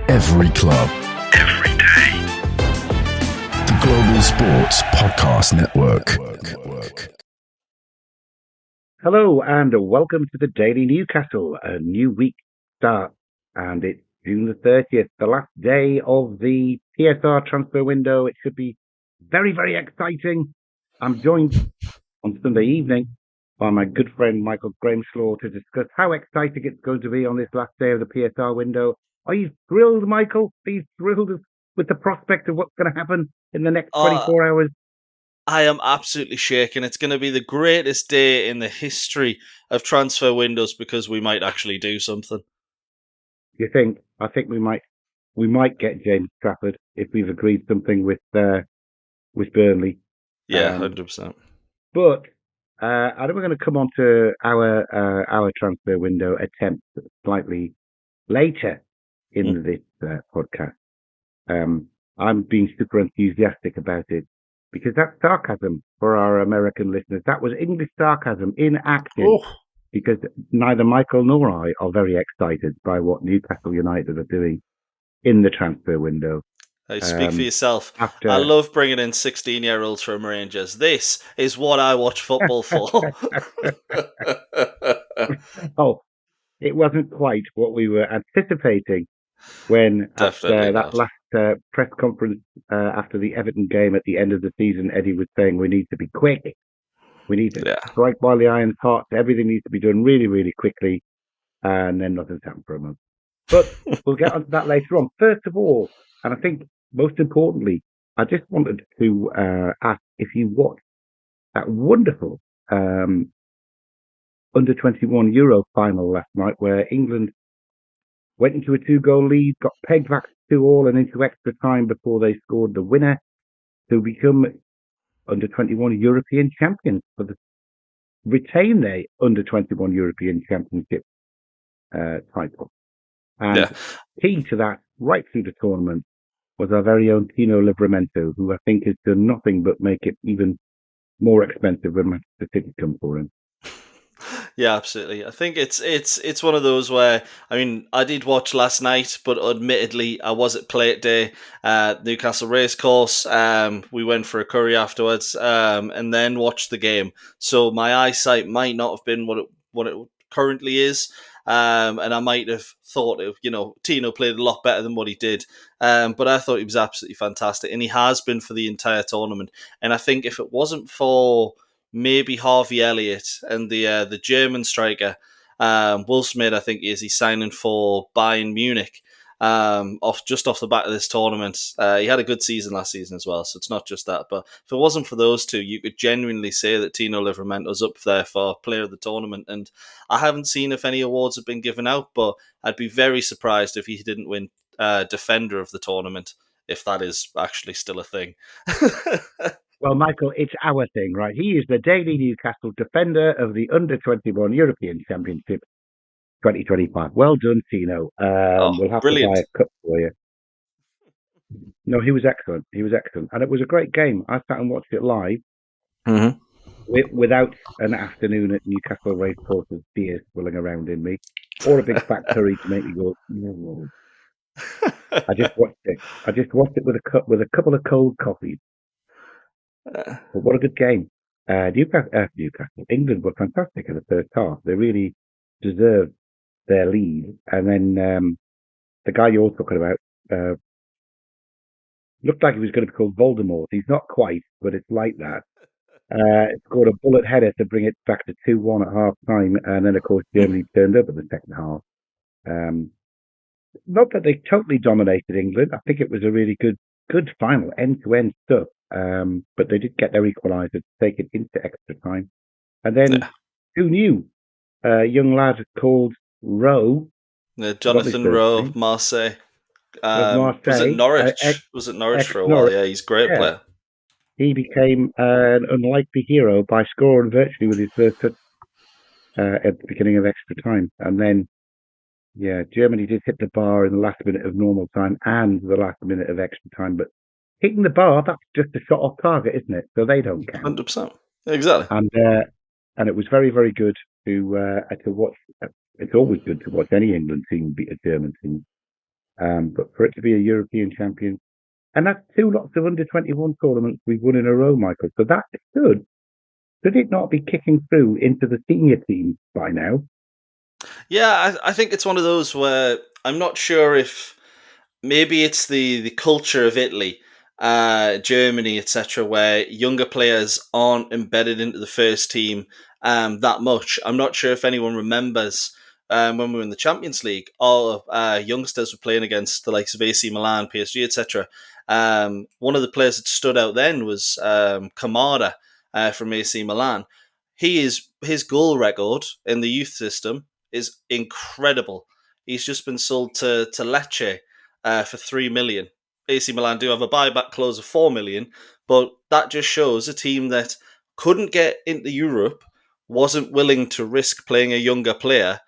Every club. Every day. The Global Sports Podcast Network. Hello and welcome to the Daily Newcastle. A new week starts and it's June the 30th, the last day of the PSR transfer window. It should be very, very exciting. I'm joined on Sunday evening by my good friend Michael Grameshaw to discuss how exciting it's going to be on this last day of the PSR window. Are you thrilled, Michael? Are you thrilled with the prospect of what's going to happen in the next 24 hours? I am absolutely shaking. It's going to be the greatest day in the history of transfer windows because we might actually do something. You think? I think we might get James Trafford if we've agreed something with Burnley. Yeah, 100%. But I think we're going to come on to our transfer window attempt slightly later in this podcast. I'm being super enthusiastic about it because that's sarcasm for our American listeners. That was English sarcasm in action because neither Michael nor I are very excited by what Newcastle United are doing in the transfer window. Hey, speak for yourself. I love bringing in 16-year-olds from Rangers. This is what I watch football for. Oh, it wasn't quite what we were anticipating when at that last press conference after the Everton game at the end of the season, Eddie was saying we need to be quick. We need to strike while the iron's hot. Everything needs to be done really, really quickly. And then nothing's happened for a month. But we'll get onto that later on. First of all, and I think most importantly, I just wanted to ask if you watched that wonderful Under-21 Euro Final last night where England went into a 2-goal lead, got pegged back to 2-2 and into extra time before they scored the winner to become Under-21 European champions retain their Under-21 European Championship title. And key to that, right through the tournament, was our very own Tino Livramento, who I think has done nothing but make it even more expensive when Manchester City come for him. Yeah, absolutely. I think it's one of those where, I mean, I did watch last night, but admittedly, I was at play day at Newcastle Racecourse. We went for a curry afterwards, and then watched the game. So my eyesight might not have been what it currently is. And I might have thought, Tino played a lot better than what he did. But I thought he was absolutely fantastic, and he has been for the entire tournament. And I think if it wasn't for maybe Harvey Elliott and the German striker, Will Smith, I think he's signing for Bayern Munich, off the back of this tournament. He had a good season last season as well, so it's not just that. But if it wasn't for those two, you could genuinely say that Tino Livramento's up there for player of the tournament. And I haven't seen if any awards have been given out, but I'd be very surprised if he didn't win defender of the tournament, if that is actually still a thing. Well, Michael, it's our thing, right? He is the Daily Newcastle defender of the Under-21 European Championship 2025. Well done, Tino. We'll have brilliant. To buy a cup for you. No, he was excellent. And it was a great game. I sat and watched it live without an afternoon at Newcastle Racecourse's beer swilling around in me or a big fat curry to make me go, no. I just watched it with a couple of cold coffees. But what a good game. Newcastle. England were fantastic in the first half. They really deserved their lead. And then the guy you're talking about looked like he was going to be called Voldemort. He's not quite, but it's like that. Scored a bullet header to bring it back to 2-1 at half time. And then, of course, Germany turned up in the second half. Not that they totally dominated England. I think it was a really good final, end-to-end stuff. But they did get their equaliser to take it into extra time. And then, who knew? A young lad called Rowe. Jonathan Rowe, Marseille. Was it Norwich? Was it Norwich for a while? Yeah, he's a great player. He became an unlikely hero by scoring virtually with his first touch at the beginning of extra time. And then, Germany did hit the bar in the last minute of normal time and the last minute of extra time, but hitting the bar, that's just a shot off target, isn't it? So they don't count. 100%. Exactly. And it was very, very good to watch. It's always good to watch any England team beat a German team. But for it to be a European champion, and that's 2 lots of under-21 tournaments we've won in a row, Michael. So that should it not be kicking through into the senior teams by now? Yeah, I think it's one of those where I'm not sure if maybe it's the culture of Italy, Germany, etc., where younger players aren't embedded into the first team that much. I'm not sure if anyone remembers when we were in the Champions League, all youngsters were playing against the likes of AC Milan, PSG, etc. One of the players that stood out then was Kamada from AC Milan. His goal record in the youth system is incredible. He's just been sold to Lecce for 3 million. AC Milan do have a buyback clause of 4 million, but that just shows a team that couldn't get into Europe wasn't willing to risk playing a younger player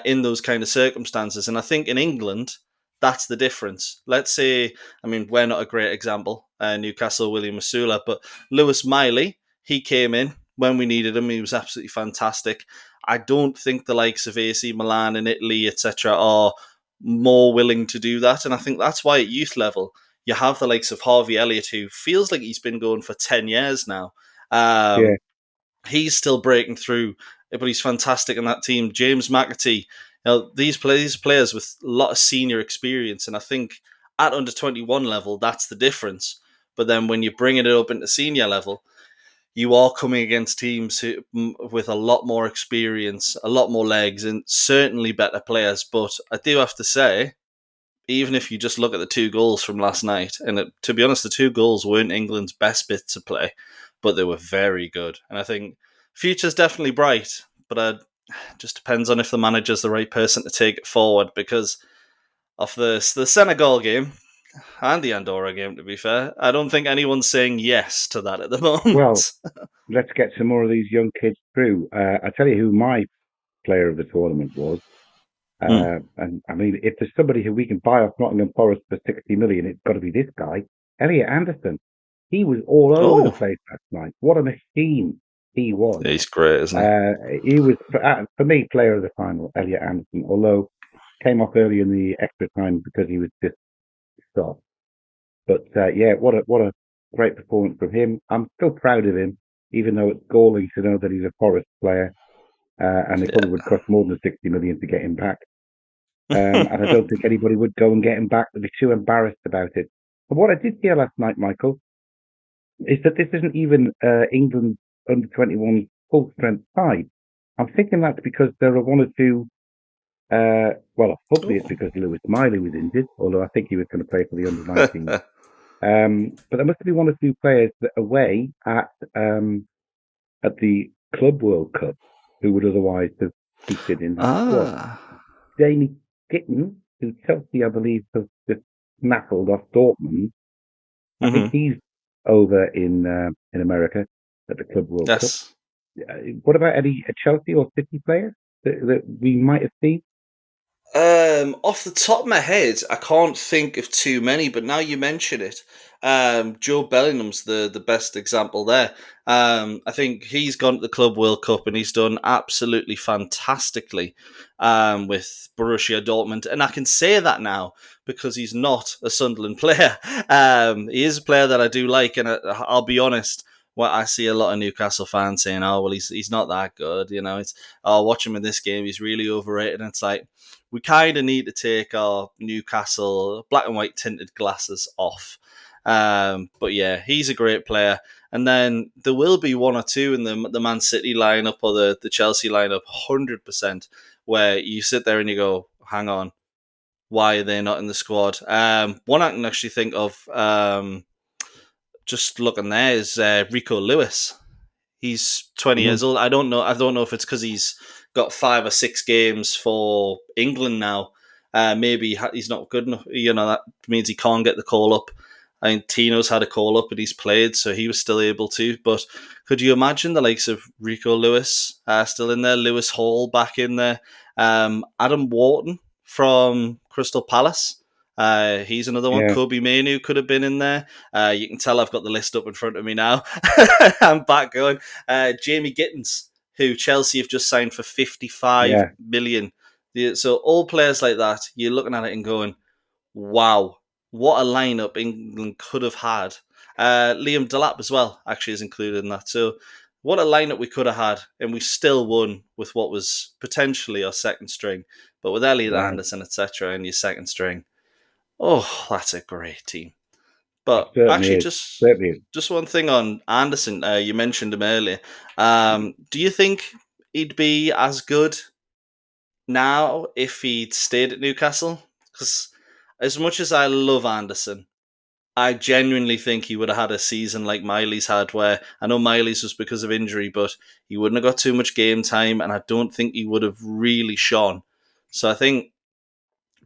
in those kind of circumstances. And I think in England, that's the difference. Let's say, I mean, we're not a great example, Newcastle, William Masula, but Lewis Miley, he came in when we needed him. He was absolutely fantastic. I don't think the likes of AC Milan and Italy, etc., are more willing to do that. And I think that's why at youth level, you have the likes of Harvey Elliott, who feels like he's been going for 10 years now. Yeah. He's still breaking through, but he's fantastic in that team. James McAtee, these players with a lot of senior experience. And I think at under 21 level, that's the difference. But then when you're bringing it up into senior level, you are coming against teams with a lot more experience, a lot more legs, and certainly better players. But I do have to say, even if you just look at the 2 goals from last night, and to be honest, the 2 goals weren't England's best bit to play, but they were very good. And I think future's definitely bright, but it just depends on if the manager's the right person to take it forward, because of the Senegal game and the Andorra game, to be fair, I don't think anyone's saying yes to that at the moment. Well, let's get some more of these young kids through. I tell you who my player of the tournament was. And I mean, if there's somebody who we can buy off Nottingham Forest for 60 million, it's got to be this guy, Elliot Anderson. He was all over the place last night. What a machine he was. He's great, isn't he? He was, for me, player of the final, Elliot Anderson, although came off early in the extra time because he was just soft. But yeah, what a great performance from him. I'm still proud of him, even though it's galling to know that he's a Forest player. And it probably would cost more than 60 million to get him back. And I don't think anybody would go and get him back. They'd be too embarrassed about it. But what I did hear last night, Michael, is that this isn't even England's under-21 full-strength side. I'm thinking that's because there are 1 or 2. Well, hopefully it's because Lewis Miley was injured, although I think he was going to play for the under-19. But there must be 1 or 2 players that are away at the Club World Cup who would otherwise have featured in that squad. Jamie Gittens, who Chelsea, I believe, has just snaffled off Dortmund. I think he's over in America at the Club World Cup. What about any Chelsea or City players that we might have seen? Off the top of my head, I can't think of too many, but now you mention it, Joe Bellingham's the best example there. I think he's gone to the Club World Cup and he's done absolutely fantastically with Borussia Dortmund. And I can say that now because he's not a Sunderland player. He is a player that I do like, and I'll be honest, well, I see a lot of Newcastle fans saying, "Oh, well, he's not that good." It's watch him in this game; he's really overrated. And it's like, we kind of need to take our Newcastle black and white tinted glasses off. But yeah, he's a great player. And then there will be 1 or 2 in the Man City lineup or the Chelsea lineup, 100%, where you sit there and you go, hang on, why are they not in the squad? One I can actually think of, just looking there, is Rico Lewis. He's 20 years old. I don't know if it's because he's got 5 or 6 games for England now. Maybe he's not good enough. That means he can't get the call up. I mean, Tino's had a call up and he's played, so he was still able to. But could you imagine the likes of Rico Lewis still in there, Lewis Hall back in there, Adam Wharton from Crystal Palace? He's another one. Yeah. Kobe Mainu could have been in there. You can tell I've got the list up in front of me now. I'm back going. Jamie Gittens, who Chelsea have just signed for 55 million. So all players like that, you're looking at it and going, wow, what a lineup England could have had. Liam Delap as well actually is included in that. So what a lineup we could have had, and we still won with what was potentially our second string. But with Elliot Wow. Anderson, etc., and your second string, oh, that's a great team. It But certainly actually, is. Certainly is. just one thing on Anderson. You mentioned him earlier. Do you think he'd be as good now if he'd stayed at Newcastle? Because as much as I love Anderson, I genuinely think he would have had a season like Miley's had, where I know Miley's was because of injury, but he wouldn't have got too much game time, and I don't think he would have really shone. So I think,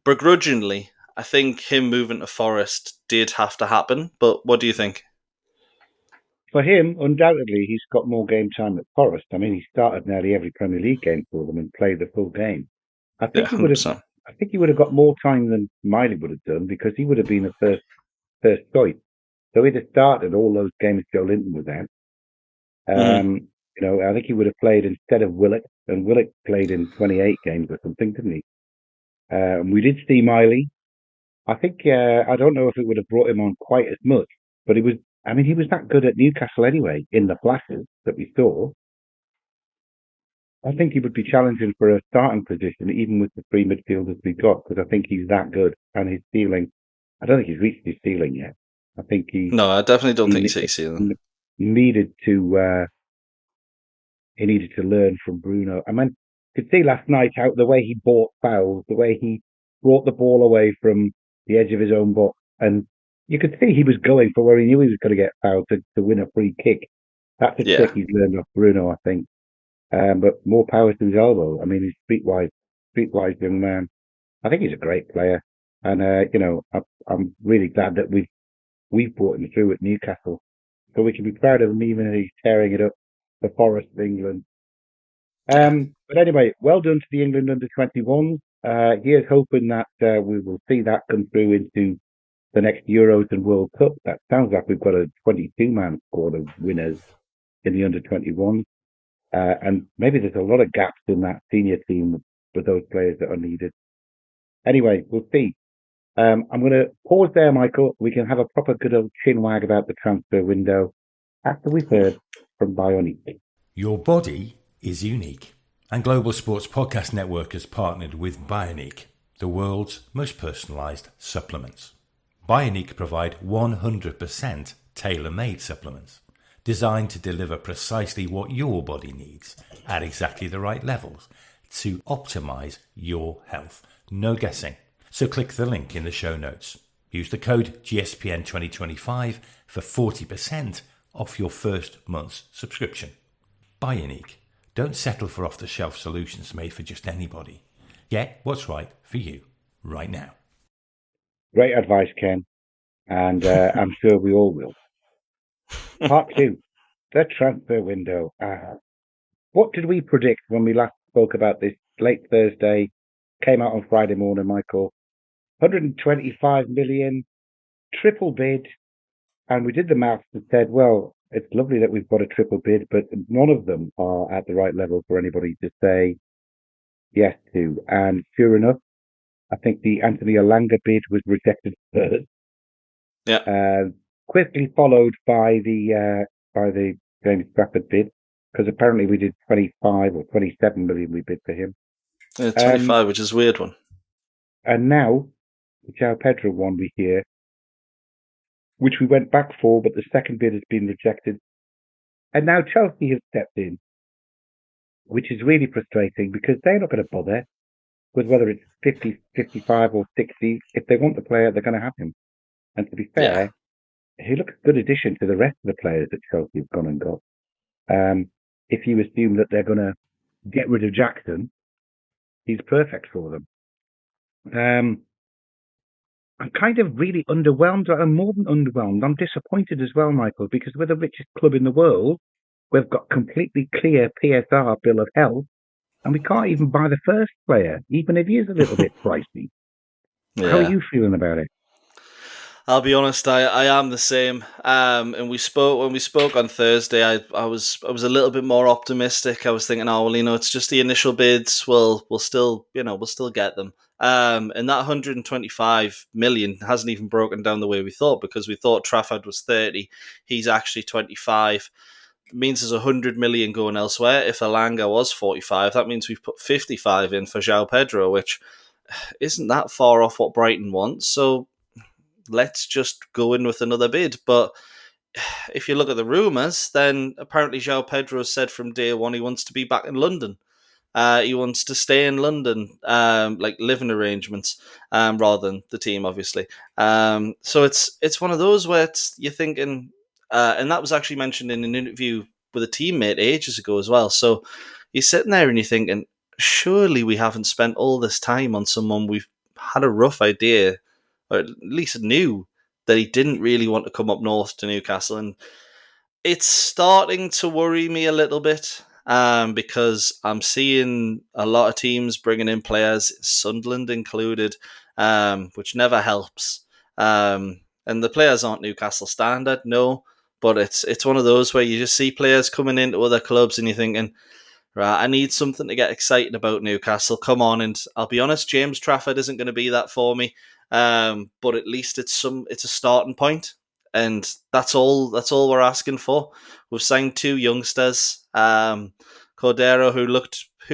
begrudgingly, I think him moving to Forest did have to happen. But what do you think? For him, undoubtedly, he's got more game time at Forest. I mean, he started nearly every Premier League game for them and played the full game. I Yeah, think he would have. 100%. I think he would have got more time than Miley would have done because he would have been the first choice. So he'd have started all those games Joe Linton was out. I think he would have played instead of Willock, and Willock played in 28 games or something, didn't he? We did see Miley. I think I don't know if it would have brought him on quite as much, but he was. I mean, he was that good at Newcastle anyway in the flashes that we saw. I think he would be challenging for a starting position, even with the three midfielders we got, because I think he's that good. And his ceiling, I don't think he's reached his ceiling yet. I think No, I definitely don't think he's seeing. he needed to learn from Bruno. I mean, you could see last night how the way he bought fouls, the way he brought the ball away from the edge of his own box, and you could see he was going for where he knew he was going to get fouled to win a free kick. That's a trick he's learned off Bruno, I think. But more power to his elbow. I mean, he's streetwise young man. I think he's a great player, and I'm really glad that we've brought him through at Newcastle, so we can be proud of him, even if he's tearing it up for Forest of England. But anyway, well done to the England under-21s. Here's hoping that we will see that come through into the next Euros and World Cup. That sounds like we've got a 22-man squad of winners in the under-21s. And maybe there's a lot of gaps in that senior team with those players that are needed. Anyway, we'll see. I'm going to pause there, Michael. We can have a proper good old chinwag about the transfer window after we've heard from Bioniq. Your body is unique. And Global Sports Podcast Network has partnered with Bioniq, the world's most personalised supplements. Bioniq provide 100% tailor-made supplements, designed to deliver precisely what your body needs at exactly the right levels to optimize your health. No guessing. So click the link in the show notes. Use the code GSPN2025 for 40% off your first month's subscription. Bioniq. Don't settle for off-the-shelf solutions made for just anybody. Get what's right for you right now. Great advice, Ken. And I'm sure we all will. Part 2, the transfer window. What did we predict when we last spoke about this late Thursday? Came out on Friday morning, Michael. 125 million, triple bid. And we did the maths and said, well, it's lovely that we've got a triple bid, but none of them are at the right level for anybody to say yes to. And sure enough, I think the Anthony Alanga bid was rejected first. Yeah. Quickly followed by the James Trafford bid, because apparently we did 25 or 27 million we bid for him. 25, which is a weird one. And now, the João Pedro one we hear, which we went back for, but the second bid has been rejected. And now Chelsea have stepped in, which is really frustrating because they're not going to bother with whether it's 50, 55 or 60. If they want the player, they're going to have him. And to be fair, he looks a good addition to the rest of the players that Chelsea have gone and got. If you assume that they're going to get rid of Jackson, he's perfect for them. I'm kind of really underwhelmed. I'm more than underwhelmed. I'm disappointed as well, Michael, because we're the richest club in the world. We've got completely clear PSR bill of health, and we can't even buy the first player, even if he is a little bit pricey. Yeah. How are you feeling about it? I'll be honest, I am the same. And when we spoke on Thursday, I was a little bit more optimistic. I was thinking, oh well, it's just the initial bids. We'll still get them. And that 125 million hasn't even broken down the way we thought, because we thought Trafford was 30. He's actually 25. It means there's 100 million going elsewhere. If Elanga was 45, that means we've put 55 in for João Pedro, which isn't that far off what Brighton wants. So let's just go in with another bid. But if you look at the rumours, then apparently João Pedro said from day one he wants to be back in London. He wants to stay in London, like living arrangements, rather than the team, obviously. So it's one of those where you're thinking, and that was actually mentioned in an interview with a teammate ages ago as well. So you're sitting there and you're thinking, surely we haven't spent all this time on someone we've had a rough idea, or at least knew that he didn't really want to come up north to Newcastle. And it's starting to worry me a little bit, because I'm seeing a lot of teams bringing in players, Sunderland included, which never helps. And the players aren't Newcastle standard, no, but it's one of those where you just see players coming into other clubs and you're thinking, right, I need something to get excited about Newcastle. Come on, and I'll be honest, James Trafford isn't going to be that for me. But at least it's a starting point, and that's all we're asking for. We've signed 2 youngsters, Cordero, who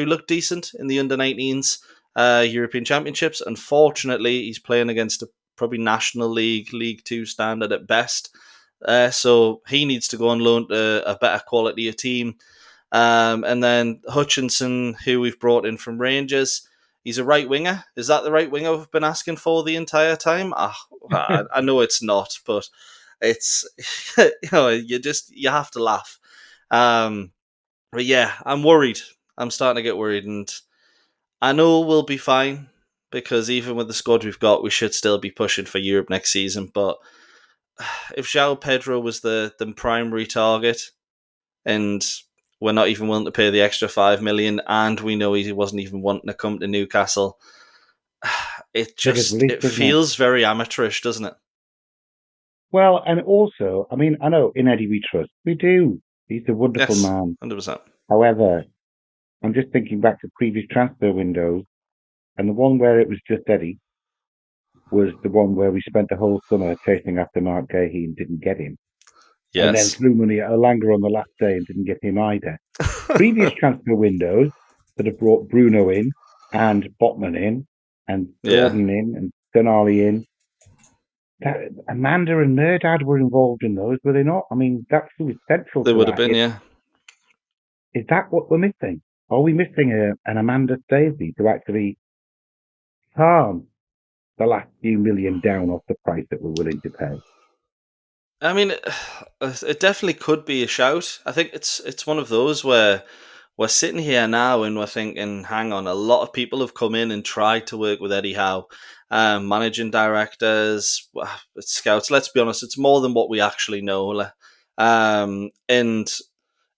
looked decent in the under-19s European Championships. Unfortunately, he's playing against a probably National League 2 standard at best. So he needs to go on loan to a better quality of team. And then Hutchinson, who we've brought in from Rangers, he's a right winger. Is that the right winger we've been asking for the entire time? I know it's not, but it's you have to laugh. But yeah, I'm worried. I'm starting to get worried, and I know we'll be fine, because even with the squad we've got, we should still be pushing for Europe next season. But if João Pedro was the primary target, and we're not even willing to pay the extra 5 million, and we know he wasn't even wanting to come to Newcastle, it feels very amateurish, doesn't it? Well, and also, I mean, I know in Eddie we trust. We do. He's a wonderful man. 100%. However, I'm just thinking back to previous transfer windows, and the one where it was just Eddie was the one where we spent the whole summer chasing after Mark Gahey and didn't get him. Yes. And then threw money at Elanga on the last day and didn't get him either. Previous transfer windows that have brought Bruno in and Botman in and Gordon in and Denali in. Amanda and Murdad were involved in those, were they not? I mean, that's who was central. They would have been, yeah. Is that what we're missing? Are we missing an Amanda Stacey to actually calm the last few million down off the price that we're willing to pay? I mean, it definitely could be a shout. I think it's one of those where we're sitting here now and we're thinking, hang on, a lot of people have come in and tried to work with Eddie Howe, managing directors, scouts. Let's be honest, it's more than what we actually know. And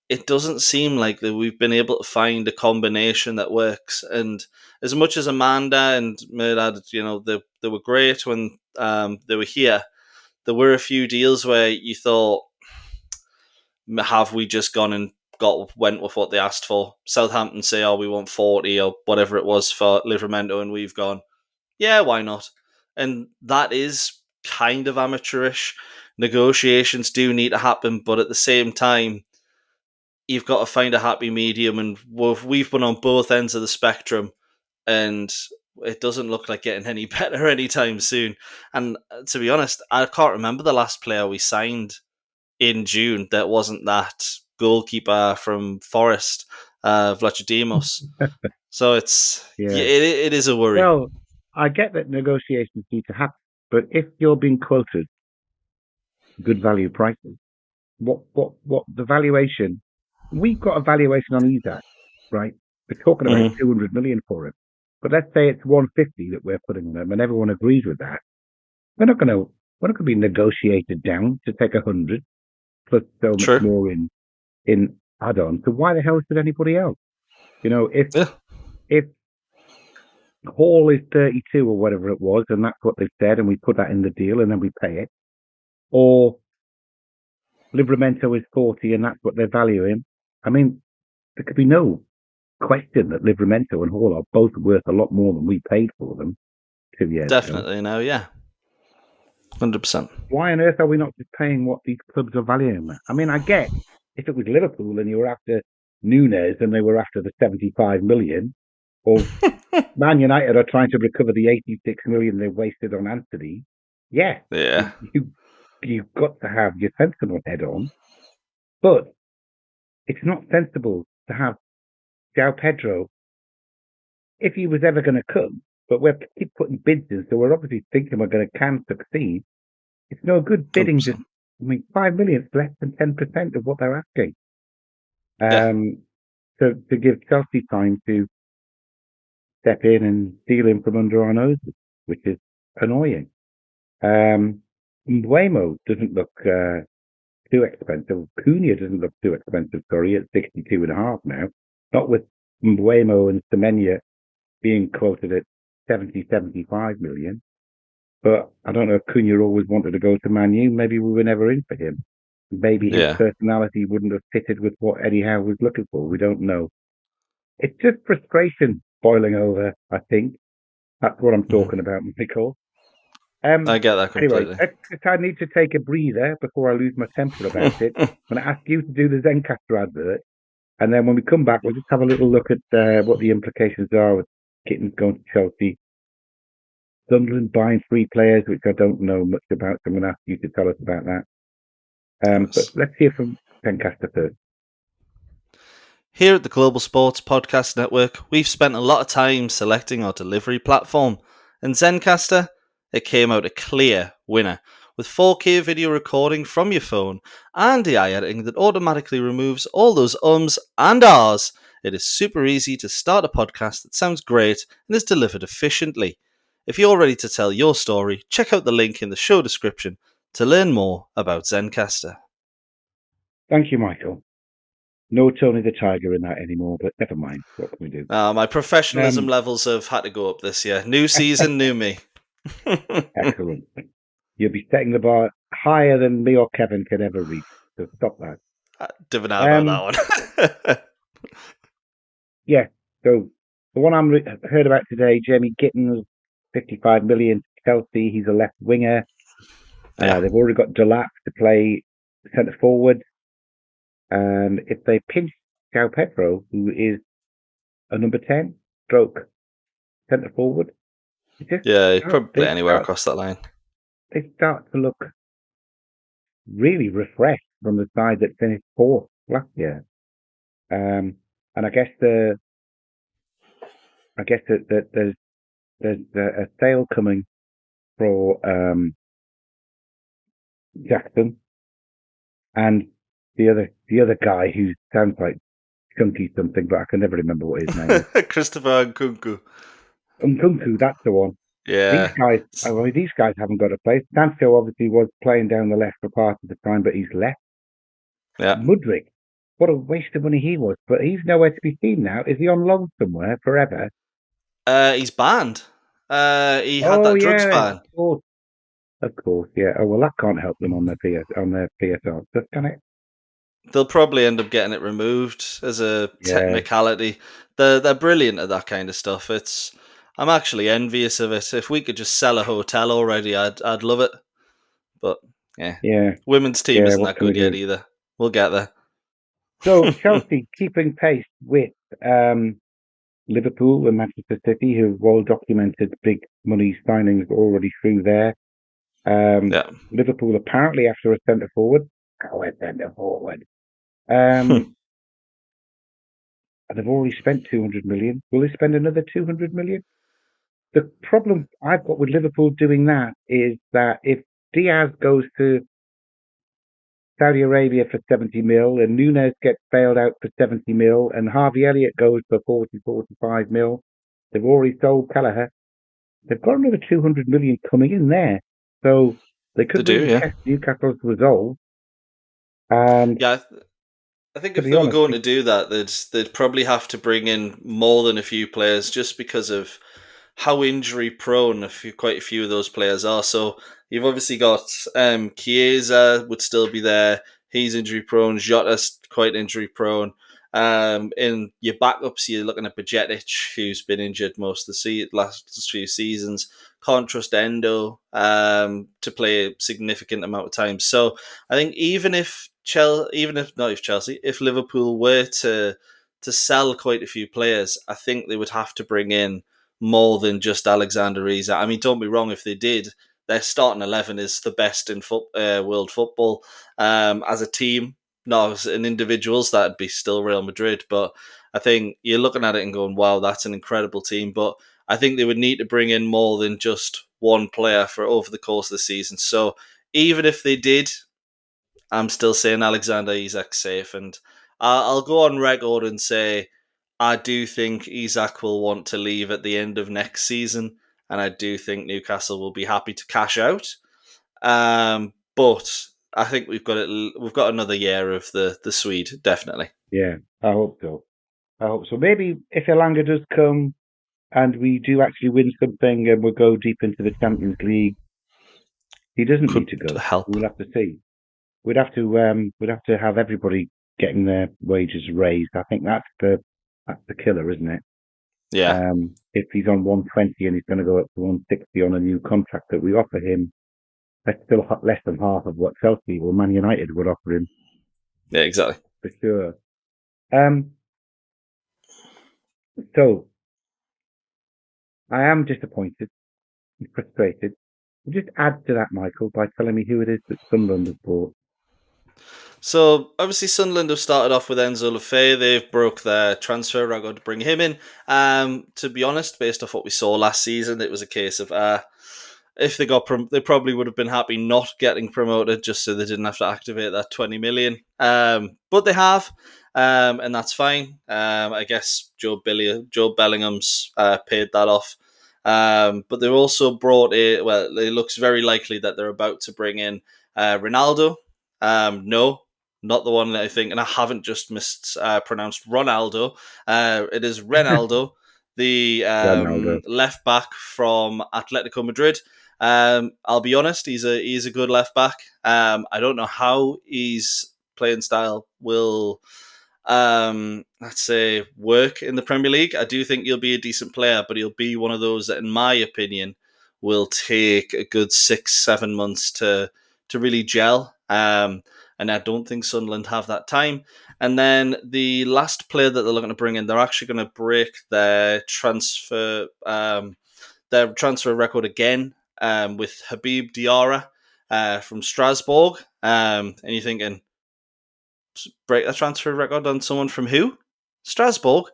it doesn't seem like that we've been able to find a combination that works. And as much as Amanda and Murdad, they were great when they were here, there were a few deals where you thought, have we just gone and went with what they asked for? Southampton say, oh, we want 40 or whatever it was for Livramento, and we've gone, yeah, why not? And that is kind of amateurish. Negotiations do need to happen, but at the same time, you've got to find a happy medium, and we've been on both ends of the spectrum, and it doesn't look like getting any better anytime soon. And to be honest, I can't remember the last player we signed in June that wasn't that goalkeeper from Forest, Vlachodimos. So it is a worry. Well, I get that negotiations need to happen, but if you're being quoted good value prices, what the valuation? We've got a valuation on Isaac, right? We're talking about 200 million for him. But let's say it's 150 that we're putting on him, and everyone agrees with that. We're not going to be negotiated down to take 100 plus so much more in add-on. So why the hell should anybody else? If Hall is 32 or whatever it was, and that's what they've said, and we put that in the deal, and then we pay it, or Livramento is 40, and that's what they value him. I mean, there could be no question that Livramento and Hall are both worth a lot more than we paid for them 2 years ago. Definitely now, yeah. 100%. Why on earth are we not just paying what these clubs are valuing them? I mean, I get if it was Liverpool and you were after Nunes and they were after the 75 million, or Man United are trying to recover the 86 million they wasted on Anthony. Yeah. You've got to have your sensible head on. But it's not sensible to have João Pedro if he was ever going to come. But we keep putting bids in, so we're obviously thinking we're going to can succeed. It's no good bidding 100%. 5 million is less than 10% of what they're asking. So to give Chelsea time to step in and steal him from under our noses, which is annoying. Mbuemo doesn't look too expensive. Cunha doesn't look too expensive, sorry, at 62.5 now. Not with Mbuemo and Semenya being quoted at 75 million. But I don't know if Cunha always wanted to go to Man U. Maybe we were never in for him. Maybe his personality wouldn't have fitted with what Eddie Howe was looking for. We don't know. It's just frustration boiling over, I think. That's what I'm talking about, Michael. I get that completely. Anyway, I need to take a breather before I lose my temper about it. I'm going to ask you to do the Zencastr advert. And then when we come back, we'll just have a little look at what the implications are with Kittens going to Chelsea. Sunderland buying 3 players, which I don't know much about. So I'm going to ask you to tell us about that. But let's hear from Zencastr first. Here at the Global Sports Podcast Network, we've spent a lot of time selecting our delivery platform. And Zencastr, it came out a clear winner. With 4K video recording from your phone and AI editing that automatically removes all those ums and ahs, it is super easy to start a podcast that sounds great and is delivered efficiently. If you're ready to tell your story, check out the link in the show description to learn more about Zencastr. Thank you, Michael. No Tony the Tiger in that anymore, but never mind. What can we do? My professionalism levels have had to go up this year. New season, new me. Excellent. You'll be setting the bar higher than me or Kevin could ever reach. So stop that. Didn't know about that one. Yeah. So the one I'm heard about today, Jamie Gittins, 55 million to Chelsea. He's a left winger. They've already got Delap to play centre forward. And if they pinch João Pedro, who is a number 10 stroke centre forward, probably anywhere across that line. They start to look really refreshed from the side that finished 4th last year. And I guess that there's a sale coming for Jackson and the other guy who sounds like Chunky something, but I can never remember what his name is. Christopher Nkunku. Nkunku, that's the one. Yeah. These guys haven't got a place. Sancho obviously was playing down the left for part of the time, but he's left. Yeah. Mudryk, what a waste of money he was. But he's nowhere to be seen now. Is he on loan somewhere forever? He's banned. He had that drugs ban. Of course, yeah. Oh well, that can't help them on their PSR stuff, can it? They'll probably end up getting it removed as a technicality. They're brilliant at that kind of stuff. I'm actually envious of it. If we could just sell a hotel already, I'd love it. But yeah. Women's team isn't that good yet either. We'll get there. So Chelsea keeping pace with Liverpool and Manchester City, who have well documented big money signings already through there. Liverpool apparently after a centre forward. And they've already spent 200 million. Will they spend another 200 million? The problem I've got with Liverpool doing that is that if Diaz goes to Saudi Arabia for 70 mil and Nunes gets bailed out for 70 mil and Harvey Elliott goes for 45 mil, they've already sold Kelleher. They've got another 200 million coming in there. So they could test Newcastle's resolve. And I think if they were going to do that, they'd probably have to bring in more than a few players just because of how injury prone quite a few of those players are. So you've obviously got Chiesa would still be there. He's injury prone. Jota's quite injury prone. In your backups, you're looking at Bioniq, who's been injured most of the last few seasons. Can't trust Endo to play a significant amount of time. So I think if Liverpool were to sell quite a few players, I think they would have to bring in more than just Alexander Isak. I mean, don't be wrong, if they did, their starting 11 is the best in world football. As a team, not as an individuals, that'd be still Real Madrid. But I think you're looking at it and going, wow, that's an incredible team. But I think they would need to bring in more than just one player for over the course of the season. So even if they did, I'm still saying Alexander Isak's safe. And I'll go on record and say I do think Isak will want to leave at the end of next season. And I do think Newcastle will be happy to cash out. But I think we've got another year of the Swede, definitely. Yeah, I hope so. Maybe if Elanga does come and we do actually win something and we'll go deep into the Champions League, he doesn't need to go. Help. We'll have to see. We'd have to have everybody getting their wages raised. I think that's the killer, isn't it? Yeah. If he's on 120 and he's going to go up to 160 on a new contract that we offer him, that's still less than half of what Chelsea or Man United would offer him. Yeah, exactly. For sure. So, I am disappointed and frustrated. Just add to that, Michael, by telling me who it is that Sunderland has bought. So, obviously, Sunderland have started off with Enzo Lefebvre. They've broke their transfer record to bring him in. To be honest, based off what we saw last season, it was a case of if they got they probably would have been happy not getting promoted just so they didn't have to activate that 20 million. But they have, and that's fine. I guess Joe Bellingham's paid that off. But they've also brought it looks very likely that they're about to bring in Ronaldo. No, not the one that I think, and I haven't just mispronounced Ronaldo. It is Ronaldo, the left back from Atletico Madrid. I'll be honest, he's a good left back. I don't know how his playing style will, let's say, work in the Premier League. I do think he'll be a decent player, but he'll be one of those that, in my opinion, will take a good 6-7 months to really gel. And I don't think Sunderland have that time. And then the last player that they're looking to bring in, they're actually going to break their transfer record again with Habib Diarra from Strasbourg. And you're thinking, break the transfer record on someone from who? Strasbourg.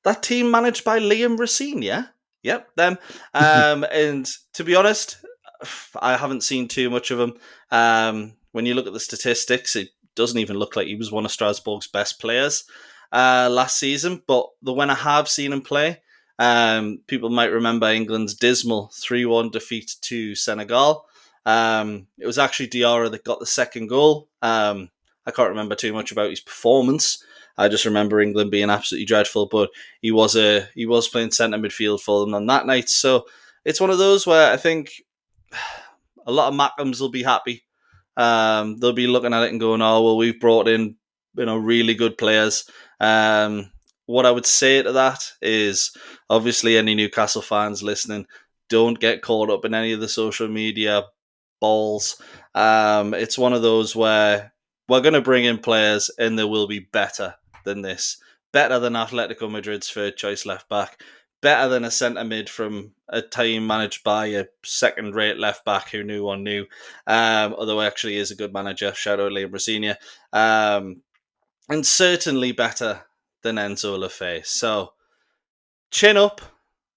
That team managed by Liam Racine, yeah? Yep, them. And to be honest, I haven't seen too much of him. When you look at the statistics, it doesn't even look like he was one of Strasbourg's best players last season. But when I have seen him play, people might remember England's dismal 3-1 defeat to Senegal. It was actually Diarra that got the second goal. I can't remember too much about his performance. I just remember England being absolutely dreadful, but he was playing centre midfield for them on that night. So it's one of those where I think a lot of Mackhams will be happy. They'll be looking at it and going, "Oh, well, we've brought in really good players." What I would say to that is, obviously, any Newcastle fans listening, don't get caught up in any of the social media balls. It's one of those where we're going to bring in players and they will be better than this. Better than Atletico Madrid's third choice left back. Better than a centre mid from a team managed by a second-rate left back who no one knew. Although actually is a good manager. Shout out Liam Racine. And certainly better than Enzo Lefebvre. So, chin up.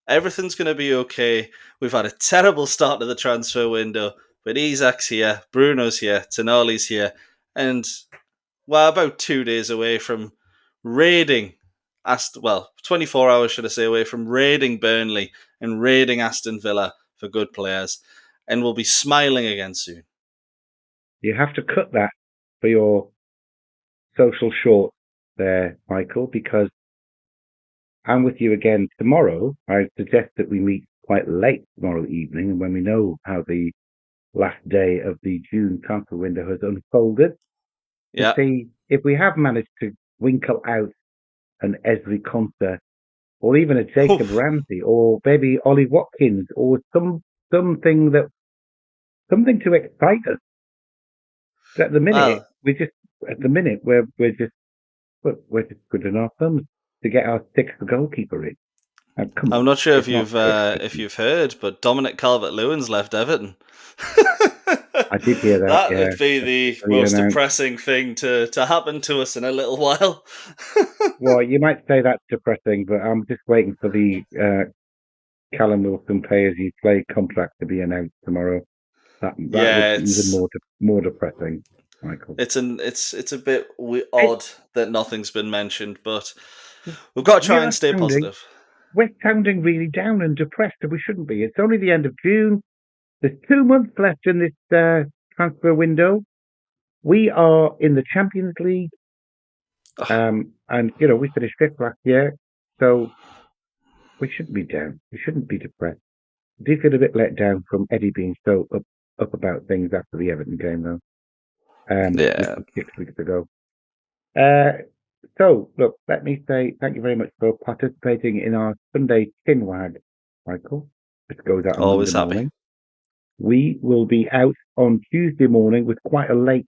Everything's going to be okay. We've had a terrible start to the transfer window, but Isak's here, Bruno's here, Tonali's here, and we're about 2 days away from raiding 24 hours, should I say, away from raiding Burnley and raiding Aston Villa for good players, and we'll be smiling again soon. You have to cut that for your social short there, Michael, because I'm with you again tomorrow. I suggest that we meet quite late tomorrow evening, and when we know how the last day of the June transfer window has unfolded, to see if we have managed to winkle out an Esri Conter, or even a Jacob Ramsey, or maybe Ollie Watkins, or something to excite us. But at the minute, we're just good in our thumbs to get our sixth goalkeeper in. I'm not sure if you've heard, but Dominic Calvert-Lewin's left Everton. I did hear that. That would be the most depressing thing to happen to us in a little while. Well, you might say that's depressing, but I'm just waiting for the Callum Wilson pay-as-you-play contract to be announced tomorrow. That would be even more depressing, Michael. It's a bit odd that nothing's been mentioned, but we've got to try and stay positive. We're sounding really down and depressed, and we shouldn't be. It's only the end of June. There's 2 months left in this transfer window. We are in the Champions League, and we finished 5th last year, so we shouldn't be down. We shouldn't be depressed. I do feel a bit let down from Eddie being so up about things after the Everton game, though. 6 weeks ago. So, look, let me say thank you very much for participating in our Sunday Tin Wag, Michael. It goes out on Always Monday happy. morning. We will be out on Tuesday morning with quite a late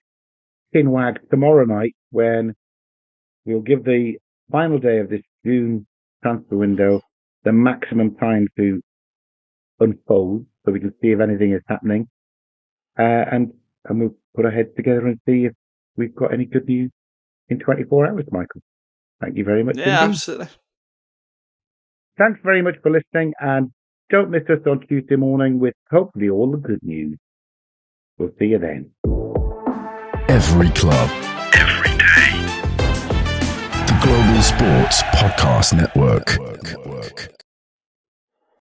Tin Wag tomorrow night, when we'll give the final day of this June transfer window the maximum time to unfold, so we can see if anything is happening, and we'll put our heads together and see if we've got any good news in 24 hours, Michael. Thank you very much. Yeah, indeed. Absolutely. Thanks very much for listening, and don't miss us on Tuesday morning with hopefully all the good news. We'll see you then. Every club, every day. The Global Sports Podcast Network.